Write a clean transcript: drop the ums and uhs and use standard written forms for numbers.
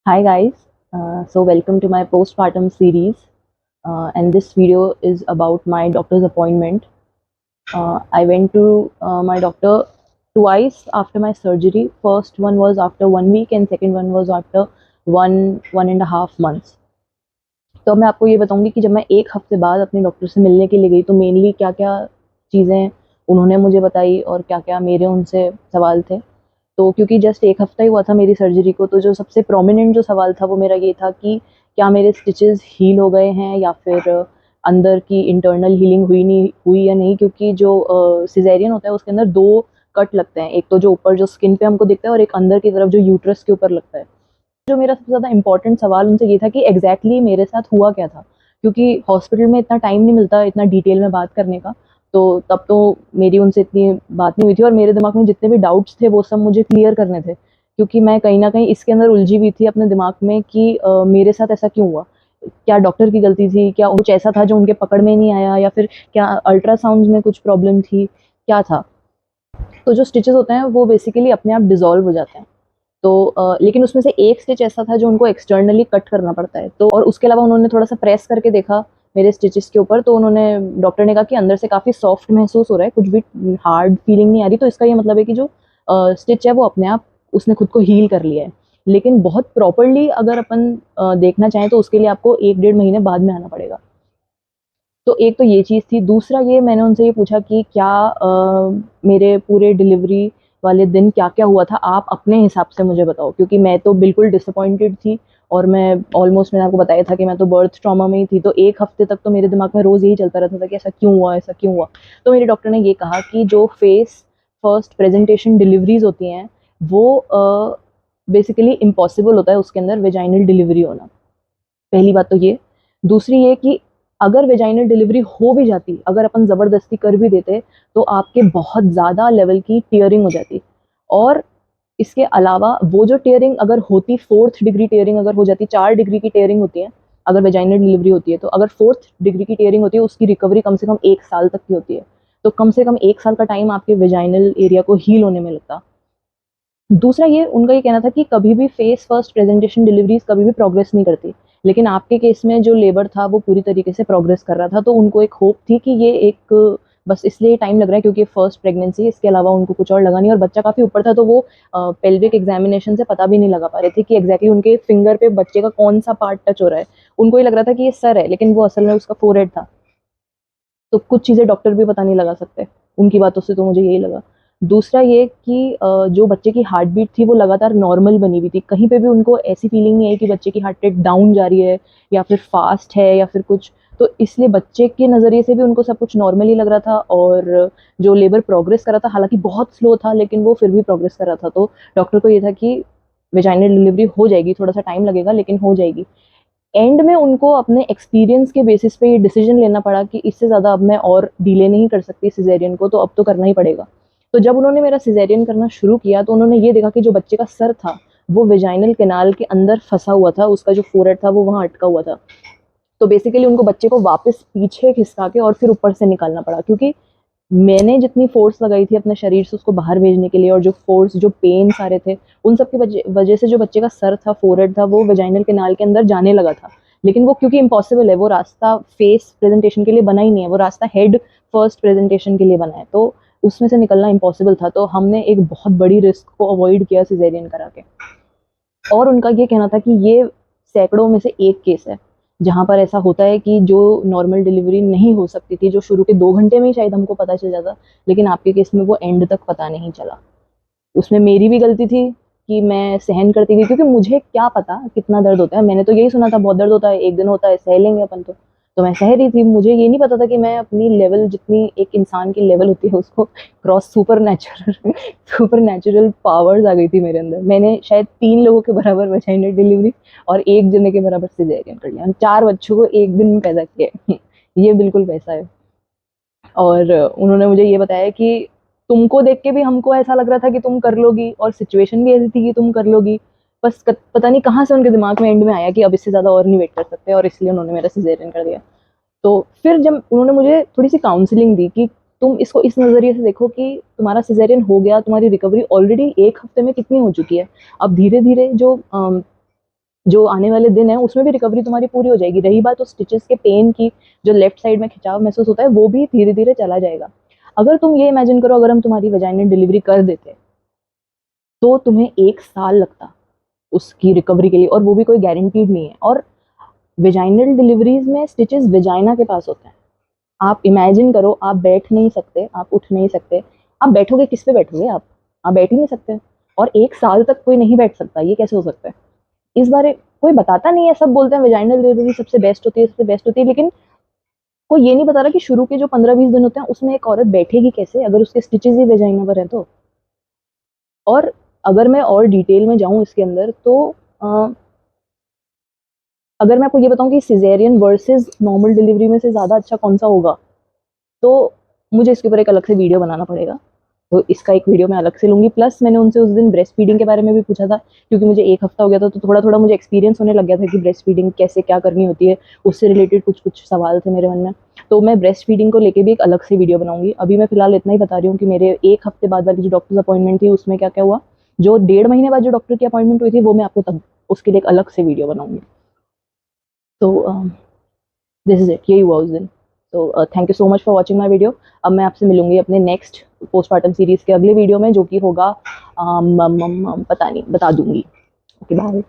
Hi guys, so welcome to my postpartum series, and this video is about my doctor's appointment. I went to my doctor twice after my surgery. First one was after 1 week, and second one was after one and a half months. तो मैं आपको ये बताऊंगी कि जब मैं एक हफ्ते बाद अपने डॉक्टर से मिलने के लिए गई तो मेनली क्या क्या चीज़ें उन्होंने मुझे बताई और क्या क्या मेरे उनसे सवाल थे। तो क्योंकि जस्ट एक हफ्ता ही हुआ था मेरी सर्जरी को, तो जो सबसे प्रोमिनेंट जो सवाल था वो मेरा ये था कि क्या मेरे स्टिचेस हील हो गए हैं या फिर अंदर की इंटरनल हीलिंग हुई या नहीं, क्योंकि जो सिजेरियन होता है उसके अंदर दो कट लगते हैं, एक तो जो ऊपर जो स्किन पे हमको दिखता है और एक अंदर की तरफ जो यूट्रस के ऊपर लगता है। जो मेरा सबसे ज़्यादा इंपॉर्टेंट सवाल उनसे ये था कि एग्जैक्टली मेरे साथ हुआ क्या था, क्योंकि हॉस्पिटल में इतना टाइम नहीं मिलता इतना डिटेल में बात करने का। तो तब तो मेरी उनसे इतनी बात नहीं हुई थी और मेरे दिमाग में जितने भी डाउट्स थे वो सब मुझे क्लियर करने थे, क्योंकि मैं कहीं ना कहीं इसके अंदर उलझी हुई थी अपने दिमाग में कि मेरे साथ ऐसा क्यों हुआ। क्या डॉक्टर की गलती थी, क्या कुछ ऐसा था जो उनके पकड़ में नहीं आया, या फिर क्या अल्ट्रासाउंड में कुछ प्रॉब्लम थी, क्या था। तो जो स्टिचेस होते हैं वो बेसिकली अपने आप डिजोल्व हो जाते हैं। तो लेकिन उसमें से एक स्टिच ऐसा था जो उनको एक्सटर्नली कट करना पड़ता है, तो और उसके अलावा उन्होंने थोड़ा सा प्रेस करके देखा मेरे स्टिचेस के ऊपर, तो उन्होंने डॉक्टर ने कहा कि अंदर से काफ़ी सॉफ्ट महसूस हो रहा है, कुछ भी हार्ड फीलिंग नहीं आ रही, तो इसका ये मतलब है कि जो स्टिच है वो अपने आप उसने खुद को हील कर लिया है। लेकिन बहुत प्रॉपरली अगर अपन देखना चाहें तो उसके लिए आपको 1 डेढ़ महीने बाद में आना पड़ेगा। तो एक तो ये चीज़ थी। दूसरा ये मैंने उनसे ये पूछा कि क्या मेरे पूरे डिलीवरी वाले दिन क्या-क्या हुआ था, आप अपने हिसाब से मुझे बताओ, क्योंकि मैं तो बिल्कुल डिसअपॉइंटेड थी और मैं ऑलमोस्ट मैंने आपको बताया था कि मैं तो बर्थ ट्रॉमा में ही थी, तो 1 हफ्ते तक तो मेरे दिमाग में रोज़ यही चलता रहता था कि ऐसा क्यों हुआ, ऐसा क्यों हुआ? तो मेरे डॉक्टर ने ये कहा कि जो फेस फर्स्ट प्रेज़ेंटेशन डिलीवरीज़ होती हैं, वो बेसिकली इम्पॉसिबल होता है उसके अंदर वेजाइनल डिलीवरी होना। पहली बात तो ये। दूसरी ये कि अगर वेजाइनल डिलीवरी हो भी जाती, अगर अपन ज़बरदस्ती कर भी देते, तो आपके बहुत ज़्यादा लेवल की टियरिंग हो जाती। और इसके अलावा वो जो टियरिंग अगर होती, 4th डिग्री टियरिंग अगर हो जाती, 4 डिग्री की टियरिंग होती है, अगर वेजाइनल डिलीवरी होती है, तो अगर 4th डिग्री की टियरिंग होती है, उसकी रिकवरी कम से कम 1 साल तक की होती है। तो कम से कम 1 साल का टाइम आपके वेजाइनल एरिया को हील होने में लगता। दूसरा ये उनका ये कहना था कि कभी भी फेस फर्स्ट प्रेजेंटेशन डिलीवरीज कभी भी प्रोग्रेस नहीं करती, लेकिन आपके केस में जो लेबर था वो पूरी तरीके से प्रोग्रेस कर रहा था, तो उनको एक होप थी कि ये एक बस इसलिए टाइम लग रहा है क्योंकि फर्स्ट प्रेगनेंसी, इसके अलावा उनको कुछ और लगा नहीं, और बच्चा काफ़ी ऊपर था, तो वो पेल्विक एग्जामिनेशन से पता भी नहीं लगा पा रहे थे कि एग्जैक्टली उनके फिंगर पे बच्चे का कौन सा पार्ट टच हो रहा है। उनको ये लग रहा था कि ये सर है, लेकिन वो असल में उसका फोरहेड था। तो कुछ चीज़ें डॉक्टर भी पता नहीं लगा सकते, उनकी बातों से तो मुझे यही लगा। दूसरा ये कि जो बच्चे की हार्ट बीट थी वो लगातार नॉर्मल बनी हुई थी, कहीं पे भी उनको ऐसी फीलिंग नहीं आई कि बच्चे की हार्ट रेट डाउन जा रही है या फिर फास्ट है या फिर कुछ। तो इसलिए बच्चे के नज़रिए से भी उनको सब कुछ नॉर्मल ही लग रहा था, और जो लेबर प्रोग्रेस कर रहा था, हालांकि बहुत स्लो था लेकिन वो फिर भी प्रोग्रेस कर रहा था, तो डॉक्टर को ये था कि वेजाइनल डिलीवरी हो जाएगी, थोड़ा सा टाइम लगेगा लेकिन हो जाएगी। एंड में उनको अपने एक्सपीरियंस के बेसिस पे ये डिसीजन लेना पड़ा कि इससे ज़्यादा अब मैं और डिले नहीं कर सकती सिजेरियन को, तो अब तो करना ही पड़ेगा। तो जब उन्होंने मेरा सिजेरियन करना शुरू किया तो उन्होंने ये देखा कि जो बच्चे का सर था वो वेजाइनल कैनाल के अंदर फंसा हुआ था, उसका जो फोरहेड था वो वहाँ अटका हुआ था। तो बेसिकली उनको बच्चे को वापस पीछे खिसका के और फिर ऊपर से निकालना पड़ा, क्योंकि मैंने जितनी फोर्स लगाई थी अपने शरीर से उसको बाहर भेजने के लिए, और जो फोर्स जो पेन सारे थे उन सब की वजह से जो बच्चे का सर था, फोरहेड था, वो वेजाइनल कैनाल के अंदर जाने लगा था। लेकिन वो क्योंकि इम्पॉसिबल है, वो रास्ता फेस प्रेजेंटेशन के लिए बना ही नहीं है, वो रास्ता हेड फर्स्ट प्रेजेंटेशन के लिए बना है, तो उसमें से निकलना इम्पॉसिबल था। तो हमने एक बहुत बड़ी रिस्क को अवॉइड किया सिजेरियन करा के। और उनका ये कहना था कि ये सैकड़ों में से एक केस है जहाँ पर ऐसा होता है कि जो नॉर्मल डिलीवरी नहीं हो सकती थी, जो शुरू के 2 घंटे में ही शायद हमको पता चल जाता, लेकिन आपके केस में वो एंड तक पता नहीं चला। उसमें मेरी भी गलती थी कि मैं सहन करती थी, क्योंकि मुझे क्या पता कितना दर्द होता है, मैंने तो यही सुना था बहुत दर्द होता है, एक दिन होता है, सह लेंगे अपन तो मैं सह रही थी। मुझे ये नहीं पता था कि मैं अपनी लेवल, जितनी एक इंसान की लेवल होती है उसको क्रॉस, सुपर नेचुरल पावर्स आ गई थी मेरे अंदर। मैंने शायद 3 लोगों के बराबर वजाइनल डिलीवरी और एक जने के बराबर सिजेरियन कर लिया, 4 बच्चों को एक दिन में पैदा किया। ये बिल्कुल वैसा है। और उन्होंने मुझे ये बताया कि तुमको देख के भी हमको ऐसा लग रहा था कि तुम कर लोगी, और सिचुएशन भी ऐसी थी कि तुम कर लोगी। बस पता नहीं कहाँ से उनके दिमाग में एंड में आया कि अब इससे ज़्यादा और नहीं वेट कर सकते, और इसलिए उन्होंने मेरा सिजेरियन कर दिया। तो फिर जब उन्होंने मुझे थोड़ी सी काउंसलिंग दी कि तुम इसको इस नज़रिए से देखो कि तुम्हारा सिजेरियन हो गया, तुम्हारी रिकवरी ऑलरेडी 1 हफ्ते में कितनी हो चुकी है, अब धीरे धीरे जो जो आने वाले दिन है उसमें भी रिकवरी तुम्हारी पूरी हो जाएगी। रही बात उस स्टिचेस के पेन की, जो लेफ्ट साइड में खिंचाव महसूस होता है वो भी धीरे धीरे चला जाएगा। अगर तुम ये इमेजिन करो, अगर हम तुम्हारी वजाइनल डिलीवरी कर देते तो तुम्हें 1 साल लगता उसकी रिकवरी के लिए, और वो भी कोई गारंटीड नहीं है। और वेजाइनल डिलीवरीज में स्टिचेस वेजाइना के पास होते हैं। आप इमेजिन करो, आप बैठ नहीं सकते, आप उठ नहीं सकते, आप बैठोगे किस पे बैठोगे? आप बैठ ही नहीं सकते। और 1 साल तक कोई नहीं बैठ सकता, ये कैसे हो सकता है? इस बारे कोई बताता नहीं है। सब बोलते हैं वेजाइनल डिलीवरी सबसे बेस्ट होती है, सबसे बेस्ट होती है, लेकिन कोई ये नहीं बता रहा कि शुरू के जो 15-20 दिन होते हैं उसमें एक औरत बैठेगी कैसे अगर उसके स्टिचेस ही वेजाइना पर है तो। और अगर मैं और डिटेल में जाऊं इसके अंदर तो अगर मैं आपको ये बताऊं कि सिजेरियन वर्सेस नॉर्मल डिलीवरी में से ज़्यादा अच्छा कौन सा होगा, तो मुझे इसके ऊपर एक अलग से वीडियो बनाना पड़ेगा। तो इसका एक वीडियो मैं अलग से लूँगी। प्लस मैंने उनसे उस दिन ब्रेस्ट फीडिंग के बारे में भी पूछा था, क्योंकि मुझे 1 हफ्ता हो गया था, तो थोड़ा-थोड़ा मुझे एक्सपीरियंस होने लग गया था कि ब्रेस्ट फीडिंग कैसे क्या करनी होती है, उससे रिलेटेड कुछ-कुछ सवाल थे मेरे मन में। तो मैं ब्रेस्ट फीडिंग को लेके भी एक अलग से वीडियो बनाऊँगी। अभी मैं फ़िलहाल इतना ही बता रही हूँ कि मेरे 1 हफ्ते बाद वाली जो डॉक्टर्स अपॉइंटमेंट थी उसमें क्या-क्या हुआ। जो 1.5 महीने बाद जो डॉक्टर की अपॉइंटमेंट हुई थी वो मैं आपको तब उसके लिए एक अलग से वीडियो बनाऊँगी। तो दिस इज़ इट, यही हुआ उस दिन। तो thank you so much for watching my video. अब मैं आपसे मिलूंगी अपने नेक्स्ट पोस्टमार्टम सीरीज़ के अगले वीडियो में, जो कि होगा पता नहीं, बता दूंगी। Okay bye.